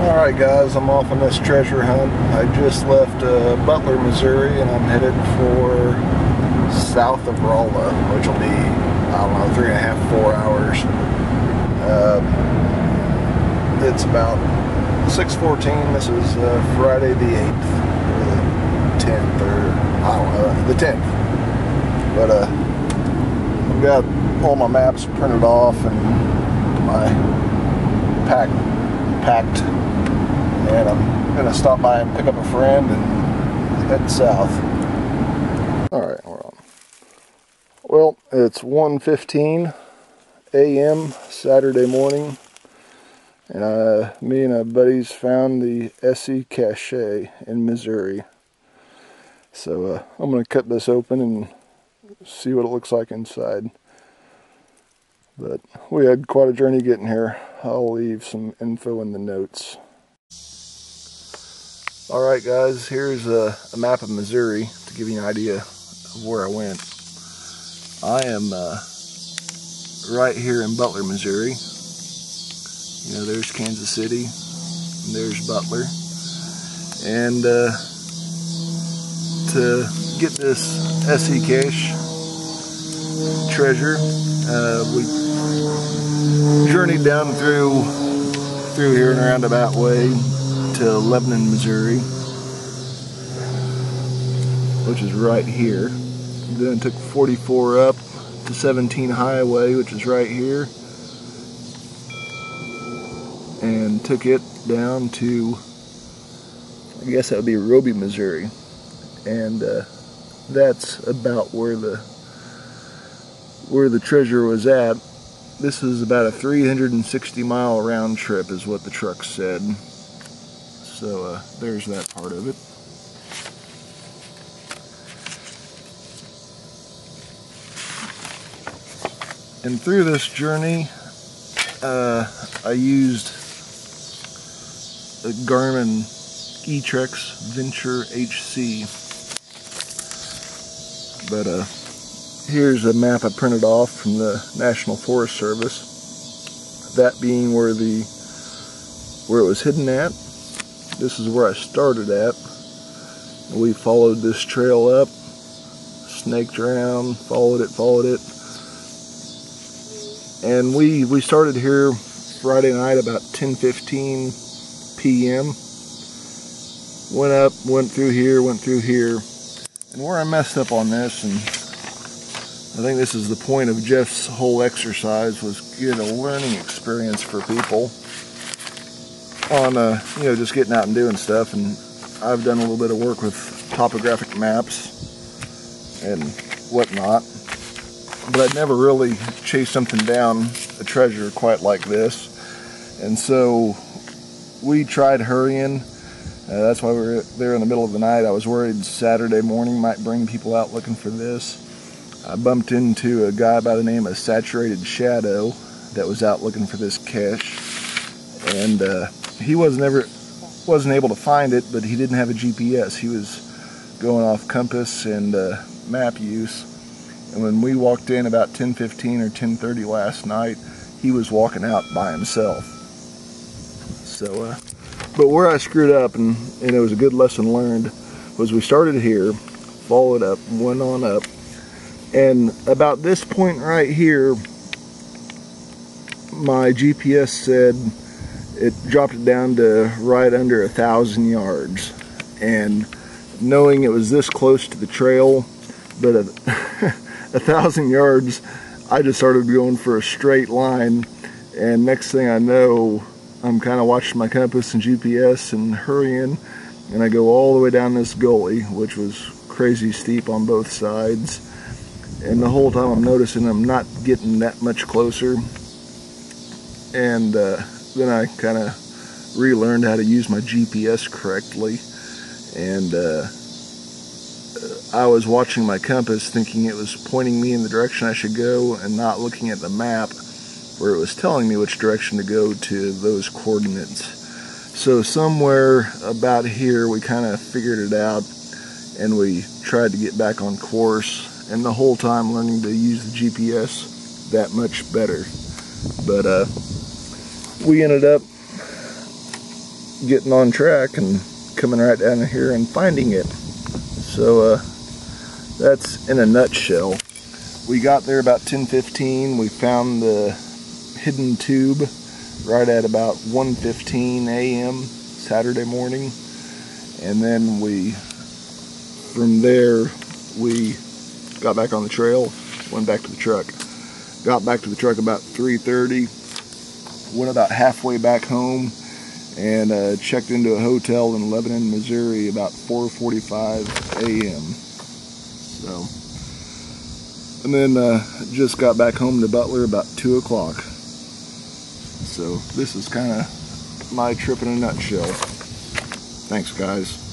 Alright guys, I'm off on this treasure hunt. I just left Butler, Missouri, and I'm headed for south of Rolla, which will be, I don't know, 3.5, 4 hours. It's about 6:14. This is Friday the 8th, or the 10th, or I don't know, the 10th. But I've got all my maps printed off and my packed, and I'm gonna stop by and pick up a friend and head south. Alright, we're on. Well, it's 1:15 a.m. Saturday morning, and me and our buddies found the ESEE cache in Missouri. So I'm gonna cut this open and see what it looks like inside. But we had quite a journey getting here. I'll leave some info in the notes. Alright guys, here's a map of Missouri to give you an idea of where I went. I am right here in Butler, Missouri. You know, there's Kansas City, and there's Butler. And to get this ESEE cache treasure, we journeyed down through here in a roundabout way to Lebanon, Missouri, which is right here. Then took 44 up to 17 Highway, which is right here, and took it down to, I guess that would be Roby, Missouri, and that's about where the treasure was at. This is about a 360-mile round trip is what the truck said. So there's that part of it. And through this journey, I used a Garmin E-Trex Venture HC. But here's a map I printed off from the National Forest Service. That being where it was hidden at. This is where I started at. We followed this trail up, snaked around, followed it, and we started here Friday night about 10:15 p.m. Went up, went through here, and where I messed up on this, and I think this is the point of Jeff's whole exercise, was get a learning experience for people on you know, just getting out and doing stuff. And I've done a little bit of work with topographic maps and whatnot, but I'd never really chased something down, a treasure quite like this. And so we tried hurrying. That's why we were there in the middle of the night. I was worried Saturday morning might bring people out looking for this. I bumped into a guy by the name of Saturated Shadow that was out looking for this cache, and he wasn't able to find it, but he didn't have a GPS. He was going off compass and map use. And when we walked in about 10:15 or 10:30 last night, he was walking out by himself. So, but where I screwed up, and it was a good lesson learned, was we started here, followed up, went on up, and about this point right here, my GPS said it dropped it down to right under 1,000 yards. And knowing it was this close to the trail, but 1,000 yards, I just started going for a straight line. And next thing I know, I'm kind of watching my compass and GPS and hurrying, and I go all the way down this gully, which was crazy steep on both sides. And the whole time I'm noticing I'm not getting that much closer. And then I kind of relearned how to use my GPS correctly. And I was watching my compass thinking it was pointing me in the direction I should go, and not looking at the map where it was telling me which direction to go to those coordinates. So somewhere about here we kind of figured it out, and we tried to get back on course, and the whole time learning to use the GPS that much better. But we ended up getting on track and coming right down here and finding it. So that's in a nutshell. We got there about 10:15. We found the hidden tube right at about 1:15 a.m. Saturday morning, and then from there we got back on the trail, went back to the truck. Got back to the truck about 3:30, went about halfway back home, and checked into a hotel in Lebanon, Missouri about 4:45 a.m. So, and then just got back home to Butler about 2 o'clock. So this is kind of my trip in a nutshell. Thanks, guys.